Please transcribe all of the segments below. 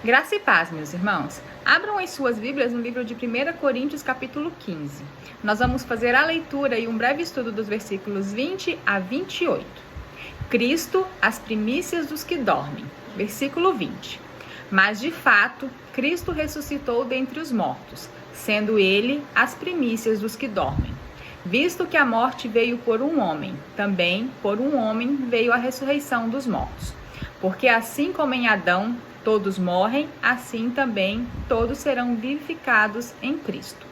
Graça e paz, meus irmãos. Abram as suas Bíblias no livro de 1 Coríntios, capítulo 15. Nós vamos fazer a leitura e um breve estudo dos versículos 20 a 28. Cristo, as primícias dos que dormem. Versículo 20. Mas, de fato, Cristo ressuscitou dentre os mortos, sendo ele as primícias dos que dormem. Visto que a morte veio por um homem, também por um homem veio a ressurreição dos mortos. Porque assim como em Adão todos morrem, assim também todos serão vivificados em Cristo.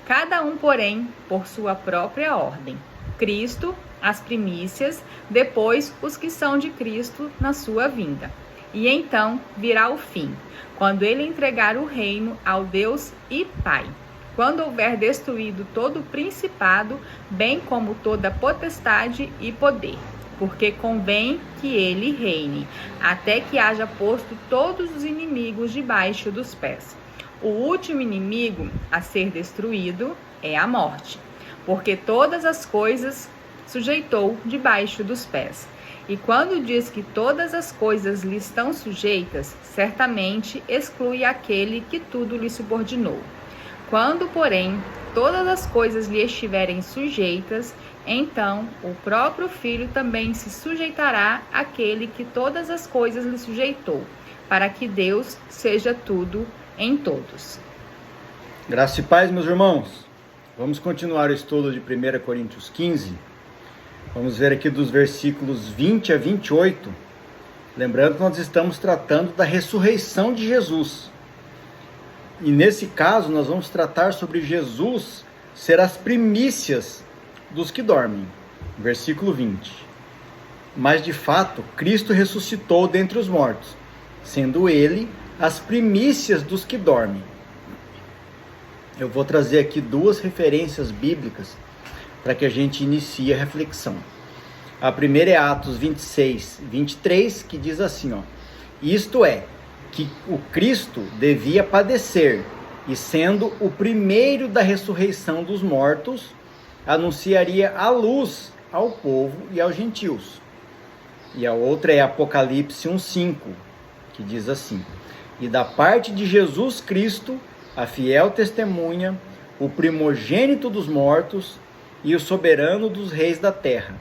Cada um, porém, por sua própria ordem. Cristo, as primícias, depois os que são de Cristo na sua vinda. E então virá o fim, quando ele entregar o reino ao Deus e Pai. Quando houver destruído todo o principado, bem como toda potestade e poder. Porque convém que ele reine, até que haja posto todos os inimigos debaixo dos pés. O último inimigo a ser destruído é a morte, porque todas as coisas sujeitou debaixo dos pés. E quando diz que todas as coisas lhe estão sujeitas, certamente exclui aquele que tudo lhe subordinou. Quando, porém, todas as coisas lhe estiverem sujeitas, então o próprio Filho também se sujeitará àquele que todas as coisas lhe sujeitou, para que Deus seja tudo em todos. Graça e paz, meus irmãos. Vamos continuar o estudo de 1 Coríntios 15. Vamos ver aqui dos versículos 20 a 28. Lembrando que nós estamos tratando da ressurreição de Jesus. E nesse caso, nós vamos tratar sobre Jesus ser as primícias dos que dormem. Versículo 20. Mas de fato, Cristo ressuscitou dentre os mortos, sendo ele as primícias dos que dormem. Eu vou trazer aqui duas referências bíblicas para que a gente inicie a reflexão. A primeira é Atos 26, 23, que diz assim, isto é, que o Cristo devia padecer, e sendo o primeiro da ressurreição dos mortos, anunciaria a luz ao povo e aos gentios. E a outra é Apocalipse 1:5, que diz assim, e da parte de Jesus Cristo, a fiel testemunha, o primogênito dos mortos e o soberano dos reis da terra,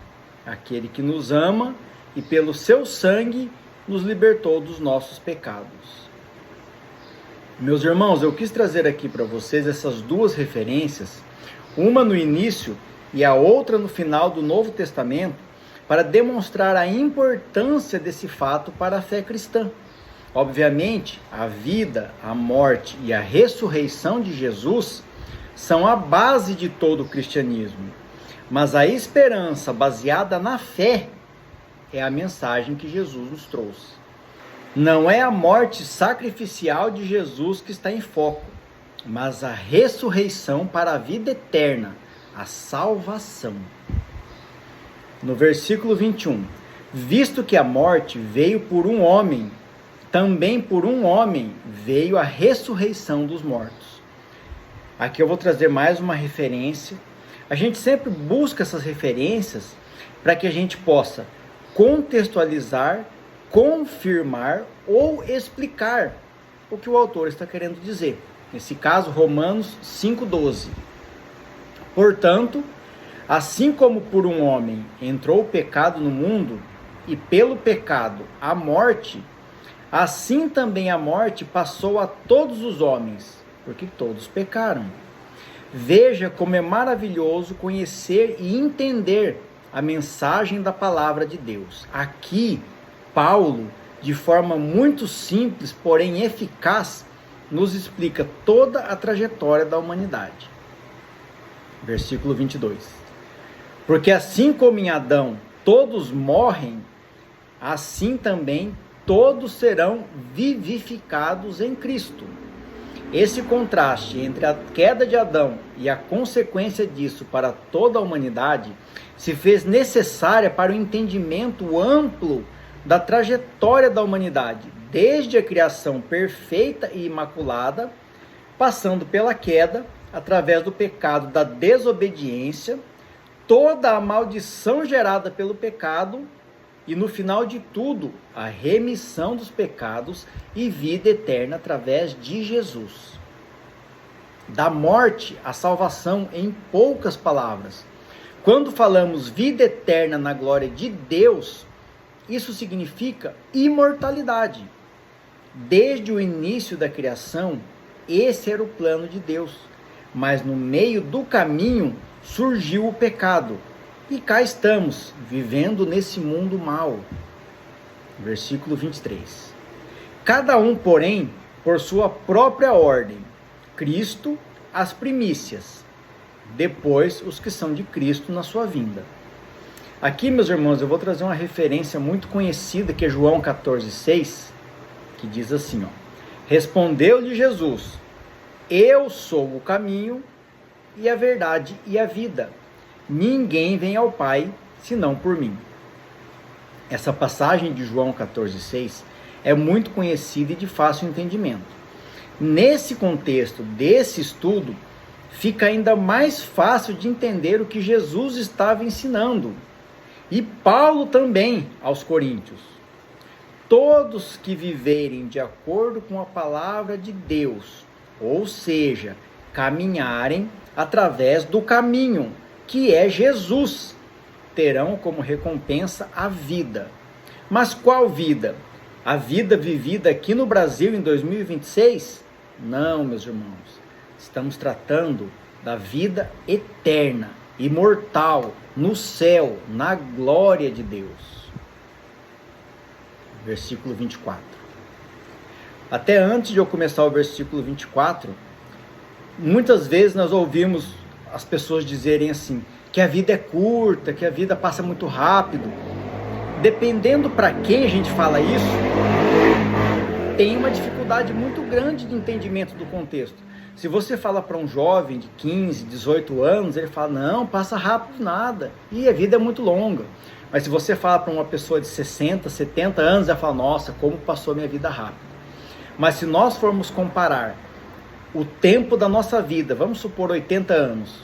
aquele que nos ama e pelo seu sangue nos libertou dos nossos pecados. Meus irmãos, eu quis trazer aqui para vocês essas duas referências, uma no início e a outra no final do Novo Testamento, para demonstrar a importância desse fato para a fé cristã. Obviamente, a vida, a morte e a ressurreição de Jesus são a base de todo o cristianismo, mas a esperança baseada na fé é a mensagem que Jesus nos trouxe. Não é a morte sacrificial de Jesus que está em foco, mas a ressurreição para a vida eterna, a salvação. No versículo 21, visto que a morte veio por um homem, também por um homem veio a ressurreição dos mortos. Aqui eu vou trazer mais uma referência. A gente sempre busca essas referências para que a gente possa contextualizar, confirmar ou explicar o que o autor está querendo dizer. Nesse caso, Romanos 5:12. Portanto, assim como por um homem entrou o pecado no mundo, e pelo pecado a morte, assim também a morte passou a todos os homens, porque todos pecaram. Veja como é maravilhoso conhecer e entender a mensagem da palavra de Deus. Aqui, Paulo, de forma muito simples, porém eficaz, nos explica toda a trajetória da humanidade. Versículo 22. Porque assim como em Adão todos morrem, assim também todos serão vivificados em Cristo. Esse contraste entre a queda de Adão e a consequência disso para toda a humanidade se fez necessária para o entendimento amplo da trajetória da humanidade, desde a criação perfeita e imaculada, passando pela queda, através do pecado da desobediência, toda a maldição gerada pelo pecado e no final de tudo, a remissão dos pecados e vida eterna através de Jesus. Da morte à salvação em poucas palavras. Quando falamos vida eterna na glória de Deus, isso significa imortalidade. Desde o início da criação, esse era o plano de Deus. Mas no meio do caminho surgiu o pecado. E cá estamos, vivendo nesse mundo mau. Versículo 23. Cada um, porém, por sua própria ordem. Cristo, as primícias. Depois, os que são de Cristo na sua vinda. Aqui, meus irmãos, eu vou trazer uma referência muito conhecida, que é João 14,6, que diz assim, ó. Respondeu-lhe Jesus: eu sou o caminho e a verdade e a vida. Ninguém vem ao Pai, senão por mim. Essa passagem de João 14,6 é muito conhecida e de fácil entendimento. Nesse contexto desse estudo, fica ainda mais fácil de entender o que Jesus estava ensinando. E Paulo também aos Coríntios. Todos que viverem de acordo com a palavra de Deus, ou seja, caminharem através do caminho, que é Jesus, terão como recompensa a vida. Mas qual vida? A vida vivida aqui no Brasil em 2026? Não, meus irmãos. Estamos tratando da vida eterna, imortal, no céu, na glória de Deus. Versículo 24. Até antes de eu começar o versículo 24, muitas vezes nós ouvimos as pessoas dizerem assim, que a vida é curta, que a vida passa muito rápido. Dependendo para quem a gente fala isso, tem uma dificuldade muito grande de entendimento do contexto. Se você fala para um jovem de 15, 18 anos, ele fala, não, passa rápido nada, e a vida é muito longa. Mas se você fala para uma pessoa de 60, 70 anos, ela fala, nossa, como passou minha vida rápido. Mas se nós formos comparar o tempo da nossa vida, vamos supor 80 anos,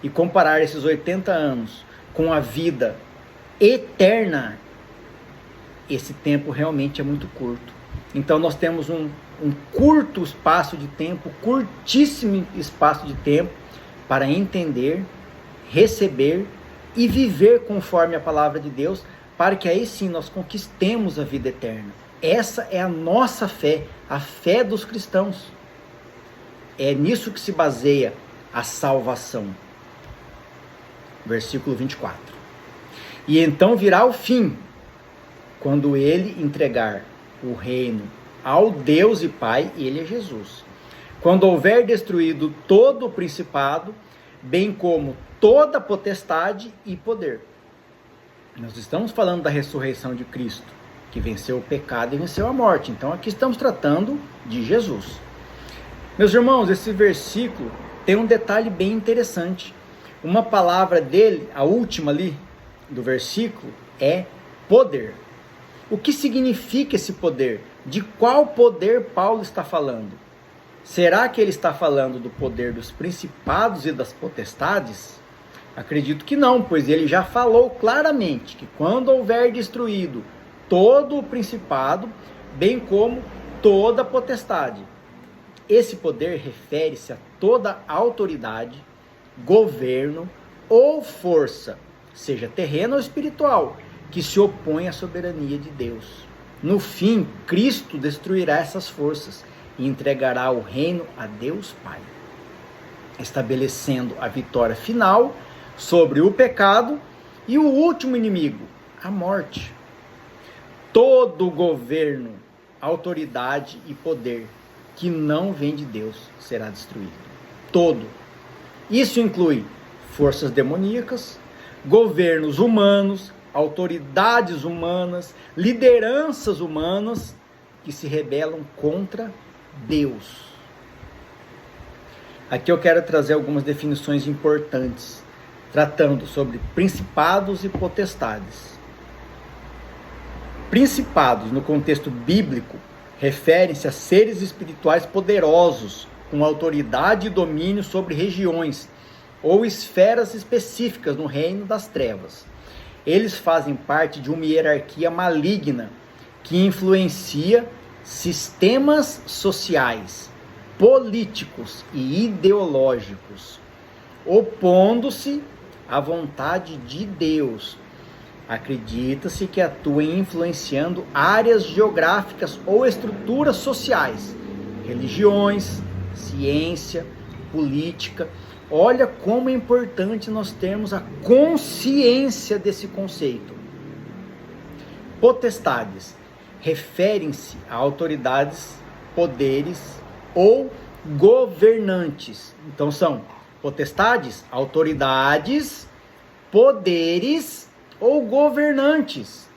e comparar esses 80 anos com a vida eterna, esse tempo realmente é muito curto. Então nós temos um curto espaço de tempo, curtíssimo espaço de tempo, para entender, receber e viver conforme a palavra de Deus, para que aí sim nós conquistemos a vida eterna. Essa é a nossa fé, a fé dos cristãos. É nisso que se baseia a salvação. Versículo 24. E então virá o fim, quando ele entregar o reino ao Deus e Pai, ele é Jesus. Quando houver destruído todo o principado, bem como toda potestade e poder. Nós estamos falando da ressurreição de Cristo, que venceu o pecado e venceu a morte. Então aqui estamos tratando de Jesus. Meus irmãos, esse versículo tem um detalhe bem interessante. Uma palavra dele, a última ali do versículo, é poder. O que significa esse poder? De qual poder Paulo está falando? Será que ele está falando do poder dos principados e das potestades? Acredito que não, pois ele já falou claramente que quando houver destruído todo o principado, bem como toda a potestade. Esse poder refere-se a toda autoridade, governo ou força, seja terrena ou espiritual, que se opõe à soberania de Deus. No fim, Cristo destruirá essas forças e entregará o reino a Deus Pai, estabelecendo a vitória final sobre o pecado e o último inimigo, a morte. Todo governo, autoridade e poder que não vem de Deus será destruído. Todo. Isso inclui forças demoníacas, governos humanos, autoridades humanas, lideranças humanas que se rebelam contra Deus. Aqui eu quero trazer algumas definições importantes, tratando sobre principados e potestades. Principados, no contexto bíblico, referem-se a seres espirituais poderosos, com autoridade e domínio sobre regiões ou esferas específicas no reino das trevas. eles fazem parte de uma hierarquia maligna que influencia sistemas sociais, políticos e ideológicos, opondo-se à vontade de Deus. Acredita-se que atuem influenciando áreas geográficas ou estruturas sociais, religiões, ciência, política. Olha como é importante nós termos a consciência desse conceito. Potestades referem-se a autoridades, poderes ou governantes. Então são potestades, autoridades, poderes ou governantes,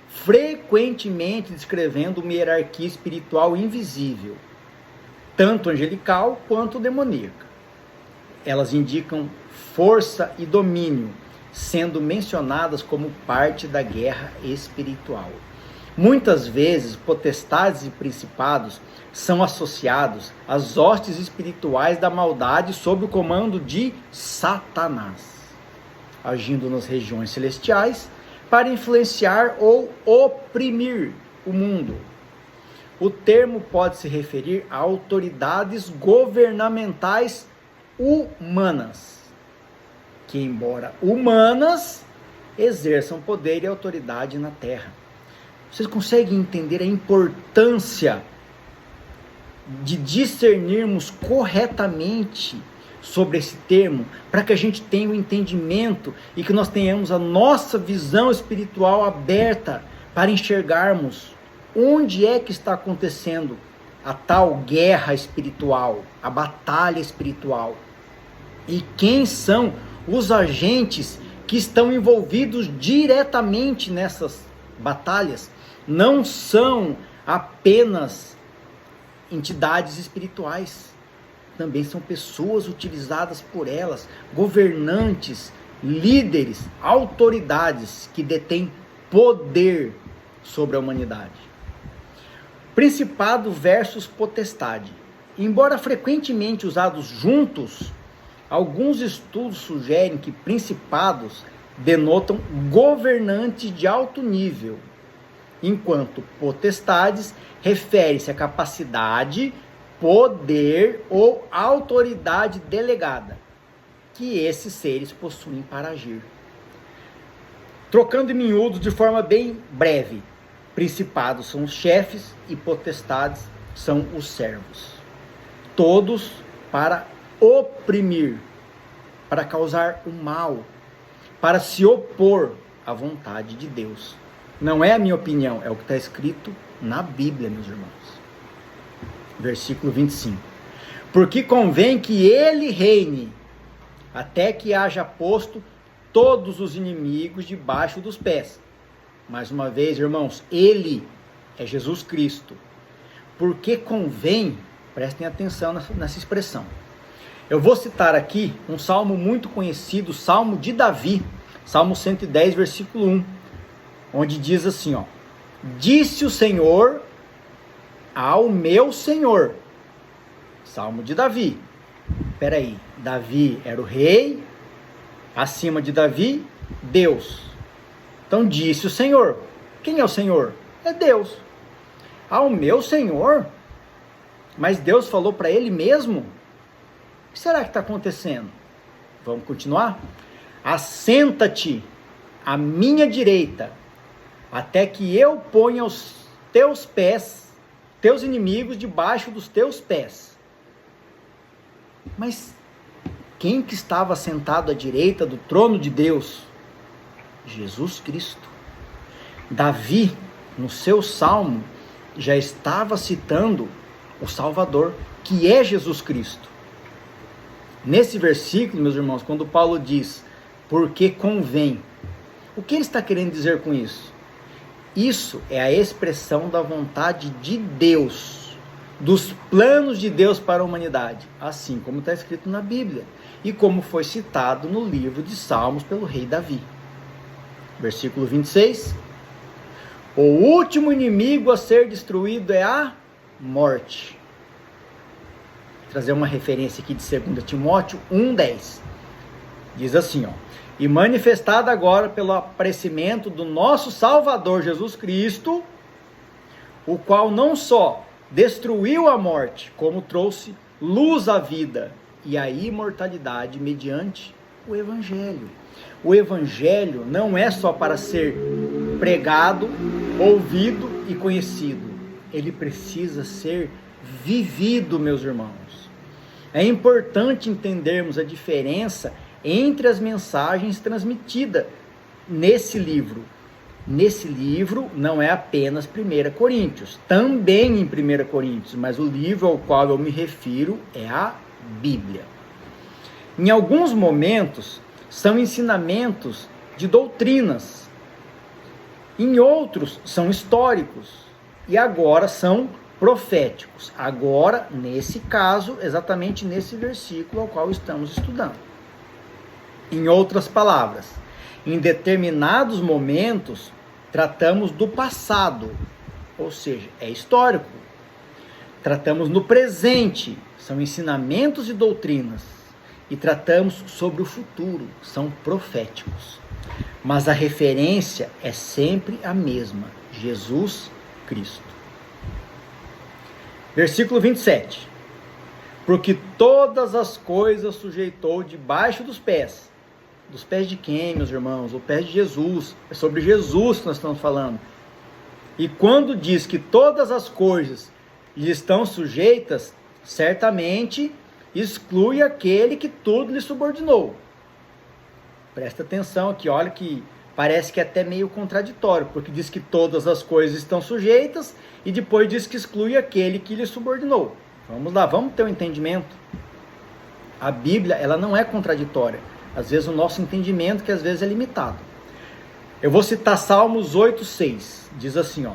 frequentemente descrevendo uma hierarquia espiritual invisível, tanto angelical quanto demoníaca. Elas indicam força e domínio, sendo mencionadas como parte da guerra espiritual. Muitas vezes, potestades e principados são associados às hostes espirituais da maldade sob o comando de Satanás, agindo nas regiões celestiais para influenciar ou oprimir o mundo. O termo pode se referir a autoridades governamentais humanas, que, embora humanas, exerçam poder e autoridade na terra. Vocês conseguem entender a importância de discernirmos corretamente sobre esse termo, para que a gente tenha um entendimento e que nós tenhamos a nossa visão espiritual aberta para enxergarmos onde é que está acontecendo a tal guerra espiritual, a batalha espiritual, e quem são os agentes que estão envolvidos diretamente nessas batalhas. Não são apenas entidades espirituais, também são pessoas utilizadas por elas, governantes, líderes, autoridades que detêm poder sobre a humanidade. Principado versus potestade. Embora frequentemente usados juntos, alguns estudos sugerem que principados denotam governantes de alto nível, enquanto potestades refere-se à capacidade, poder ou autoridade delegada que esses seres possuem para agir. Trocando em miúdos de forma bem breve, principados são os chefes e potestades são os servos. Todos para oprimir, para causar o mal, para se opor à vontade de Deus. Não é a minha opinião, é o que está escrito na Bíblia, meus irmãos. Versículo 25. Porque convém que ele reine, até que haja posto todos os inimigos debaixo dos pés. Mais uma vez, irmãos, ele é Jesus Cristo. Porque convém, prestem atenção nessa expressão. Eu vou citar aqui um salmo muito conhecido, Salmo de Davi, Salmo 110, versículo 1, onde diz assim, ó: disse o Senhor ao meu Senhor. Salmo de Davi. Peraí, Davi era o rei, acima de Davi, Deus. Então disse o Senhor. Quem é o Senhor? É Deus. Ao meu Senhor? Mas Deus falou para ele mesmo? O que será que está acontecendo? Vamos continuar? Assenta-te à minha direita, até que eu ponha os teus pés, teus inimigos debaixo dos teus pés. Mas quem que estava sentado à direita do trono de Deus? Jesus Cristo. Davi, no seu salmo, já estava citando o Salvador, que é Jesus Cristo. Nesse versículo, meus irmãos, quando Paulo diz, porque convém, o que ele está querendo dizer com isso? Isso é a expressão da vontade de Deus, dos planos de Deus para a humanidade, assim como está escrito na Bíblia, e como foi citado no livro de Salmos pelo rei Davi. Versículo 26, o último inimigo a ser destruído é a morte. Vou trazer uma referência aqui de 2 Timóteo 1,10. Diz assim, ó: e manifestada agora pelo aparecimento do nosso Salvador Jesus Cristo, o qual não só destruiu a morte, como trouxe luz à vida e à imortalidade mediante o Evangelho. O Evangelho não é só para ser pregado, ouvido e conhecido. Ele precisa ser vivido, meus irmãos. É importante entendermos a diferença entre as mensagens transmitidas nesse livro. Nesse livro não é apenas 1 Coríntios, também em 1 Coríntios, mas o livro ao qual eu me refiro é a Bíblia. Em alguns momentos, são ensinamentos de doutrinas, em outros são históricos, e agora são proféticos. Agora, nesse caso, exatamente nesse versículo ao qual estamos estudando. Em outras palavras, em determinados momentos, tratamos do passado, ou seja, é histórico. Tratamos no presente, são ensinamentos e doutrinas. E tratamos sobre o futuro, são proféticos. Mas a referência é sempre a mesma, Jesus Cristo. Versículo 27. Porque todas as coisas sujeitou debaixo dos pés. Dos pés de quem, meus irmãos? Os pés de Jesus. É sobre Jesus que nós estamos falando. E quando diz que todas as coisas lhe estão sujeitas, certamente exclui aquele que tudo lhe subordinou. Presta atenção aqui, olha que parece que é até meio contraditório, porque diz que todas as coisas estão sujeitas e depois diz que exclui aquele que lhe subordinou. Vamos lá, vamos ter um entendimento. A Bíblia, ela não é contraditória. Às vezes o nosso entendimento, que às vezes é limitado. Eu vou citar Salmos 8:6. Diz assim, ó: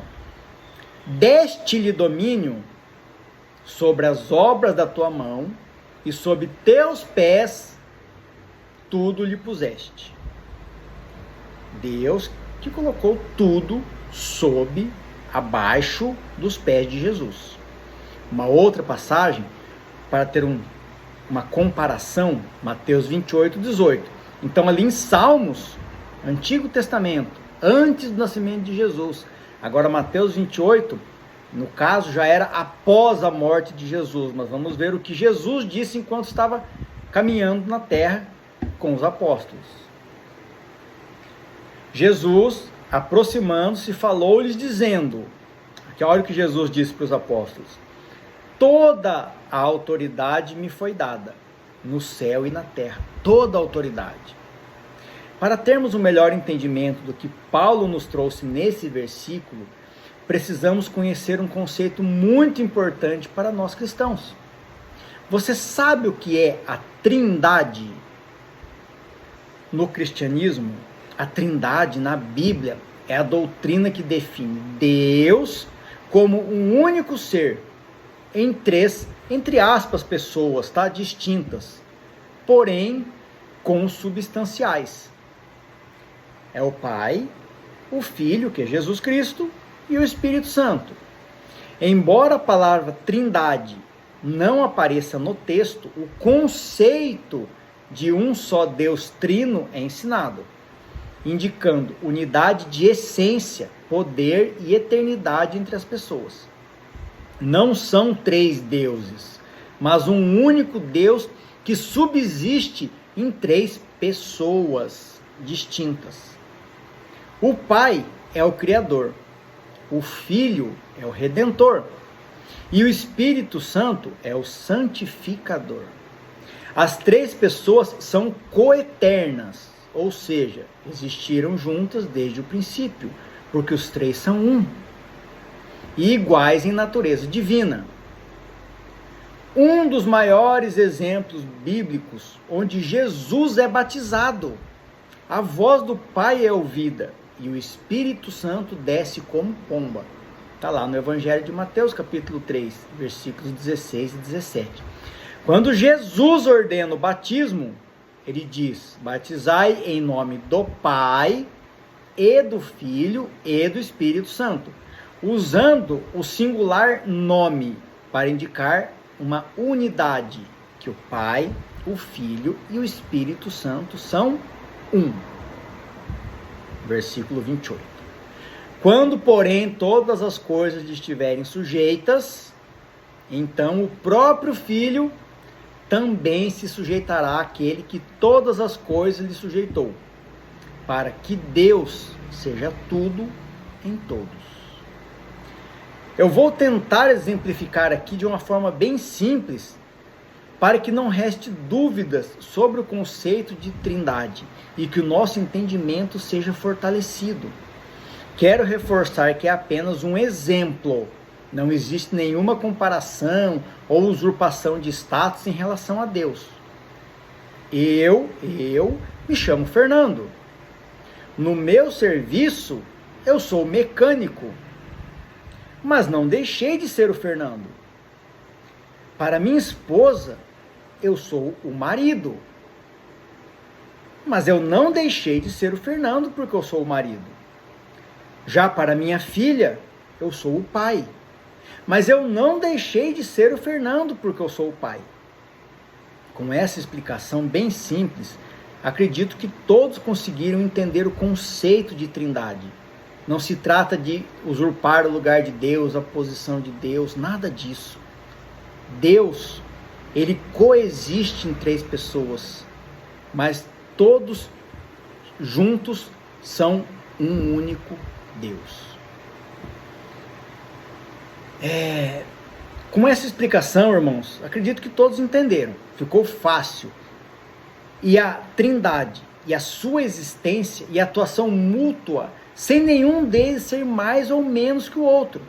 deste-lhe domínio sobre as obras da tua mão, e sob teus pés tudo lhe puseste. Deus que colocou tudo abaixo dos pés de Jesus. Uma outra passagem, para ter uma comparação, Mateus 28:18. Então ali em Salmos, Antigo Testamento, antes do nascimento de Jesus. Agora Mateus 28, no caso, já era após a morte de Jesus, mas vamos ver o que Jesus disse enquanto estava caminhando na terra com os apóstolos. Jesus, aproximando-se, falou-lhes dizendo, aqui olha o que Jesus disse para os apóstolos: toda a autoridade me foi dada, no céu e na terra, toda a autoridade. Para termos um melhor entendimento do que Paulo nos trouxe nesse versículo, precisamos conhecer um conceito muito importante para nós cristãos. Você sabe o que é a Trindade? No cristianismo, a Trindade na Bíblia é a doutrina que define Deus como um único ser em três, entre aspas, pessoas, tá? Distintas, porém consubstanciais. É o Pai, o Filho, que é Jesus Cristo, e o Espírito Santo. Embora a palavra Trindade não apareça no texto, o conceito de um só Deus trino é ensinado, indicando unidade de essência, poder e eternidade entre as pessoas. Não são três deuses, mas um único Deus que subsiste em três pessoas distintas. O Pai é o Criador, o Filho é o Redentor e o Espírito Santo é o Santificador. As três pessoas são coeternas, ou seja, existiram juntas desde o princípio, porque os três são um, e iguais em natureza divina. Um dos maiores exemplos bíblicos onde Jesus é batizado, a voz do Pai é ouvida e o Espírito Santo desce como pomba. Está lá no Evangelho de Mateus, capítulo 3, versículos 16 e 17. Quando Jesus ordena o batismo, ele diz: batizai em nome do Pai, e do Filho, e do Espírito Santo, usando o singular nome para indicar uma unidade, que o Pai, o Filho e o Espírito Santo são um. Versículo 28. Quando, porém, todas as coisas lhe estiverem sujeitas, então o próprio Filho também se sujeitará àquele que todas as coisas lhe sujeitou, para que Deus seja tudo em todos. Eu vou tentar exemplificar aqui de uma forma bem simples, para que não reste dúvidas sobre o conceito de trindade e que o nosso entendimento seja fortalecido. Quero reforçar que é apenas um exemplo. Não existe nenhuma comparação ou usurpação de status em relação a Deus. Eu me chamo Fernando. No meu serviço, eu sou mecânico. Mas não deixei de ser o Fernando. Para minha esposa, eu sou o marido. Mas eu não deixei de ser o Fernando porque eu sou o marido. Já para minha filha, eu sou o pai. Mas eu não deixei de ser o Fernando porque eu sou o pai. Com essa explicação bem simples, acredito que todos conseguiram entender o conceito de trindade. Não se trata de usurpar o lugar de Deus, a posição de Deus, nada disso. Deus, ele coexiste em três pessoas, mas todos juntos são um único Deus. Com essa explicação, irmãos, acredito que todos entenderam. Ficou fácil. E a trindade, e a sua existência e atuação mútua, sem nenhum deles ser mais ou menos que o outro.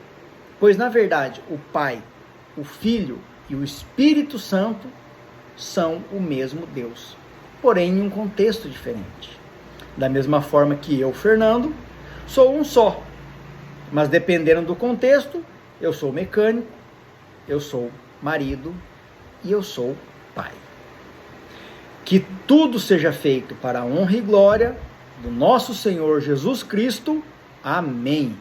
Pois, na verdade, o Pai, o Filho e o Espírito Santo são o mesmo Deus, porém em um contexto diferente. Da mesma forma que eu, Fernando, sou um só, mas dependendo do contexto, eu sou mecânico, eu sou marido e eu sou pai. Que tudo seja feito para a honra e glória do nosso Senhor Jesus Cristo. Amém.